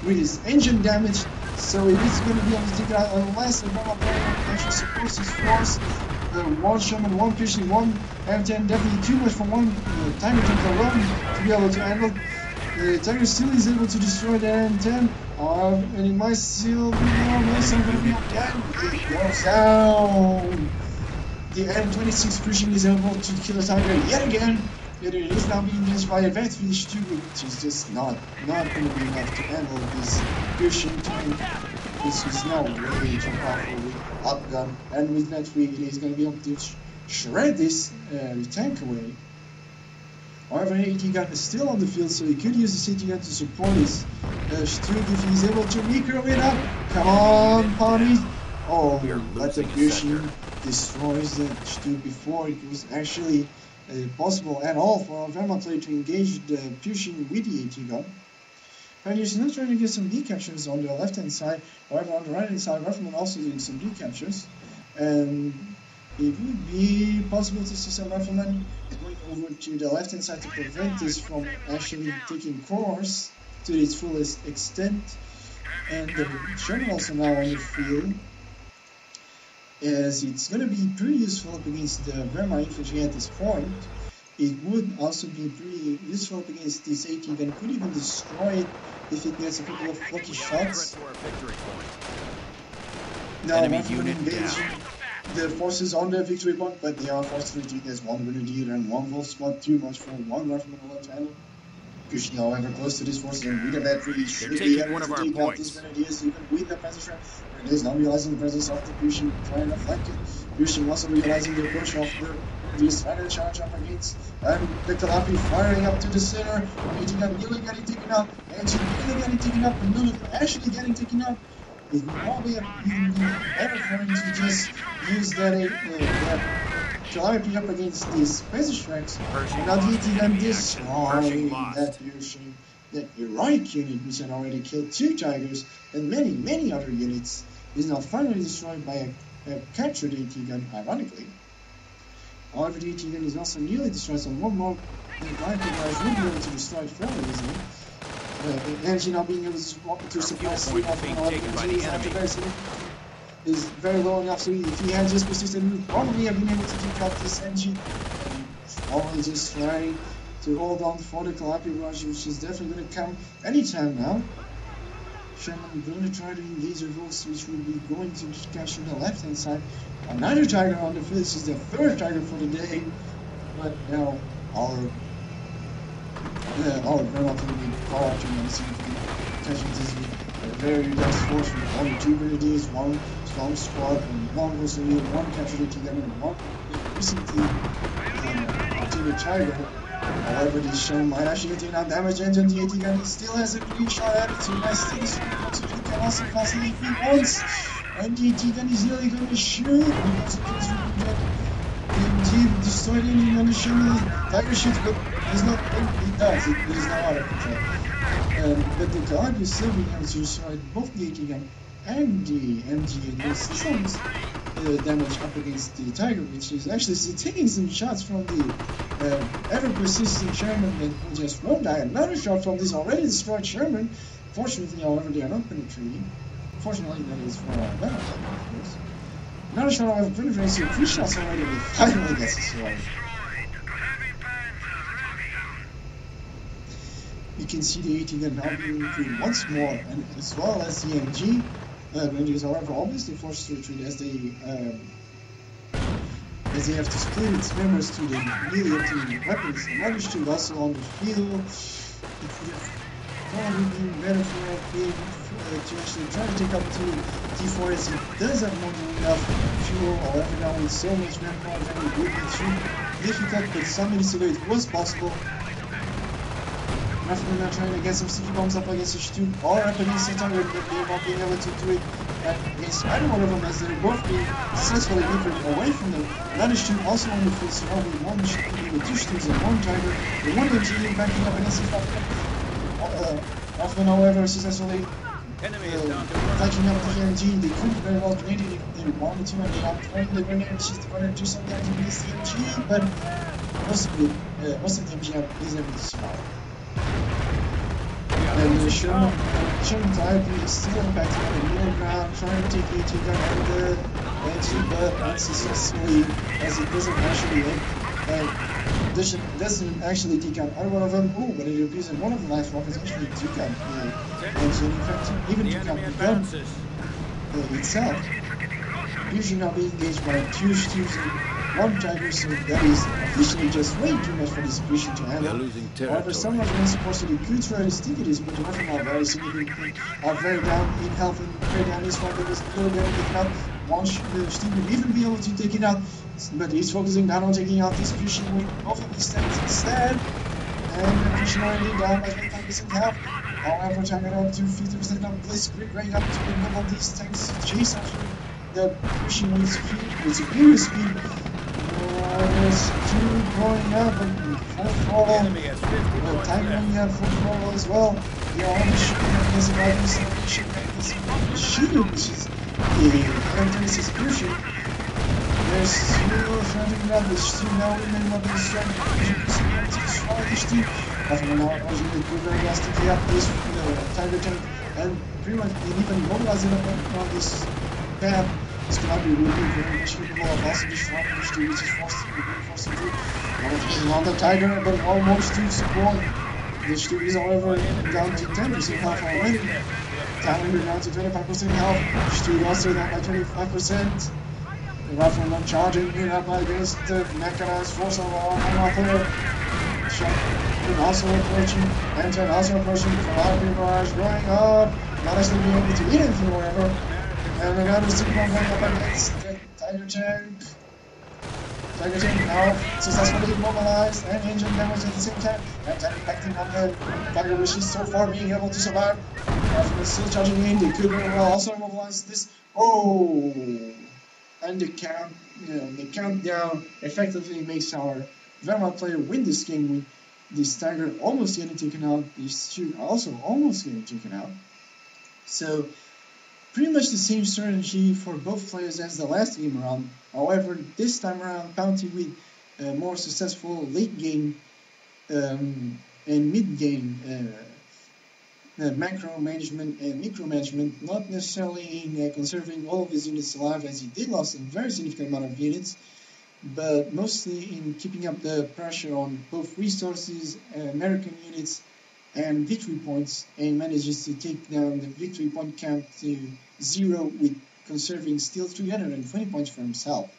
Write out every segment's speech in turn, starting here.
with his engine damage, so it is going to be able to take it out unless the Roma player actually supports his force. One Sherman, one piercing, one M10, definitely too much for one Tiger tank alone to be able to handle. The Tiger still is able to destroy the M10, and it might still be almost going to be again. It goes down. The M26 Crucian is able to kill the Tiger yet again. It is now being used by Advanced Finish 2, which is just not going to be enough to handle this Crucian tank. This is now way too powerful with Upgun, and with that it is going to be able to shred this tank away. However, AT gun is still on the field, so he could use the CT gun to support his Stug if he's able to recurve it up. Come on, PonTi! Oh, but the Crucian destroys the Stug before it was actually possible at all for a Vermont player to engage the Crucian with the AT gun. Pioneers now trying to get some D captures on the left hand side, however on the right hand side Rifleman also doing some D captures, and it would be possible to see some Riflemen going over to the left hand side to prevent this from actually taking course to its fullest extent. And the Sherman also now on the field, as it's going to be pretty useful up against the Wehrmacht infantry at this point. It would also be pretty useful up against this AT gun, could even destroy it if it gets a couple of lucky shots. Now Riflemen engage the forces on the victory point, but they are forced to retreat. There's one Grenadier and one Wolf Squad, too much for one Rifleman alone to handle. Pushing however close to this force, and with a battery should be able to take out these Grenadiers even with the presence. Grenadiers now realizing the presence of the Pushing, trying to flank it. Pushing also realizing the approach of the Cinder charge up against, and the Calapi firing up to the center. AT gun nearly getting taken out, and nearly getting taken up, and none of them actually getting taken out. It would probably have been better for him to just use that Calliope up against these Space Tracks, and now the AT gun destroying that Pershing, that heroic unit which had already killed 2 Tigers and many other units, is now finally destroyed by a captured AT gun, ironically. However, the AT gun is also nearly destroyed, so one more Calliope guys will be able to destroy it fairly easily. Energy now being able to supply C off on 11 is very low enough, so if he had just persisted, he would probably have been able to take out this engine. Always just trying to hold on for the Calliope Rush, which is definitely going to come anytime now. Sherman going to try to engage the Wolves, which will be going to capture the left hand side. Another Tiger on the field. This is the 3rd Tiger for the day, but now our Vermont will be far out to catching this very nice force with only 2 Grenadiers, 1 strong squad, and 1 Rosalie, 1 captured AT gun, and 1 recently obtained Tiger. However, this Sherman might actually take out damage engine. The AT gun still has a pretty shot at it, so nice things so it can also facilitate if he wants. And the AT gun is really going to shoot because it is indeed destroyed anything on the Sherman. Tiger shoots, but it's not, it does, it is not out of control. But the guard is still being able to destroy both the AT gun and the MG, and there's some damage up against the Tiger, which is actually still taking some shots from the ever-persistent Sherman that just won't die. Another shot from this already destroyed Sherman. Fortunately, however, they are not penetrating. Fortunately, that is for our battle, of course. Another shot, however, penetrating, so 3 shots already, and finally gets destroyed. You can see the AT gun now being recruited once more, and as well as the MG. Grenadiers, however, obviously forced to retreat as they have to split its members to the newly obtained weapons. Another Stug also on the field. It would have probably been better for him to actually try to take up to T4 as he does have more than enough fuel. However, now with so much manpower, it would be too difficult, but some minutes ago it was possible. Riflemen now trying to get some sticky bombs up against the Stug or up against the Tiger, but they're not being able to do it against either one of them as they're both being successfully moved away from them. Another Stug also on the field, so now with 1 Stug, with 2 Stugs and 1 Tiger, the 1 MG backing up against the Riflemen. Riflemen, however, successfully backing up the MG. They couldn't very well grenade it if they wanted to, and they are throwing the grenade, which is going to do some damage against the MG, but most of the MG is able to survive. And Sherman Clyde is still impacting on the middle ground, trying to take the take on the edge, but unsuccessfully, as it doesn't actually doesn't actually take out either one of them. Oh, but it appears that one of the last weapons actually took out the edge, and in fact, even took out the gun itself. Usually now being engaged by two Steves and one Tiger, so that is officially just way too much for this Christian to handle. However, some of the supports that could try to stick it is but the weapon are very significantly very down in health and very down this one because they're going to get out. One Steve will even be able to take it out, but he's focusing down on taking out this Christian with both of these tanks instead. And the Christian already down by 25% health. However, time it up to 50% now. Blitzkrieg going up to the middle of these tanks to chase after the Christian with superior speed. There's two going up and full throttle. The time going up full throttle as well. They are only shooting at this about this shooting, which is characteristic Christian. There's still shooting up, there's still now remaining up in the strength. To destroy this team. After now, ultimately, we're very last to get up this Tiger tank and pretty much even mobilize it up on this path. This cannot be really very much capable of also destroying this team, which is forced to do. On the Tiger, but almost to support. This team is, however, down to 10% health already. Tiger down to 25% health. Stu also down by 25%. The rifle not charging in up against the mechanized force of our author. And also approaching, Anton also approaching, Ferrari barrage going up. Not actually being able to eat anything, however. And another signal going up against the Tiger tank. Tiger tank now successfully immobilized and engine damage at the same time. And time impacting on the Tiger, which is so far being able to survive. Still charging in, they could very well also immobilize this. Oh! And the countdown effectively makes our Vermont player win this game with this Tiger almost getting taken out, these two also almost getting taken out. So pretty much the same strategy for both players as the last game around. However, this time around, PonTi with a more successful late game and mid game macro management and micromanagement, not necessarily in conserving all of his units alive, as he did lose a very significant amount of units, but mostly in keeping up the pressure on both resources, American units, and victory points, and manages to take down the victory point count to 0 with conserving still 320 points for himself.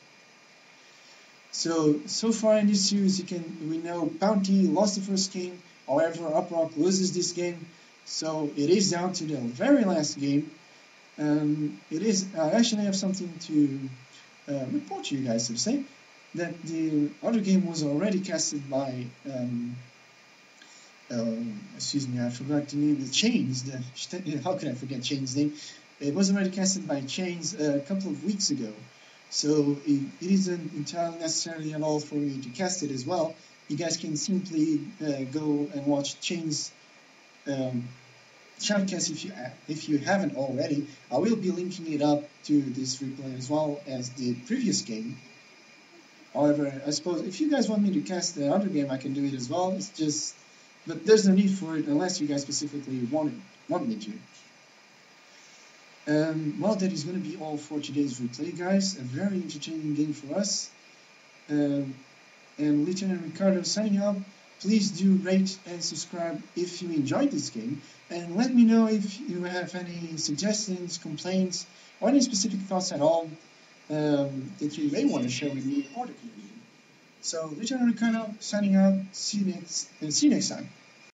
So far in this series, we know PonTi lost the first game, however, Uprock loses this game. So it is down to the very last game. I actually have something to report to you guys to say that the other game was already casted by excuse me, I forgot the name. The Chains. How can I forget Chains' name? It was already casted by Chains a couple of weeks ago. So it isn't entirely necessarily at all for me to cast it as well. You guys can simply go and watch Chains. Shoutcast if you haven't already. I will be linking it up to this replay as well as the previous game. However, I suppose if you guys want me to cast the other game, I can do it as well. It's just, but there's no need for it unless you guys specifically want me to. Well, that is going to be all for today's replay, guys. A very entertaining game for us. And Lieutenant Ricardo signing out. Please do rate and subscribe if you enjoyed this game, and let me know if you have any suggestions, complaints, or any specific thoughts at all that you may want to share with me or the community. So, Lieutenant Ricardo signing out. See you next time.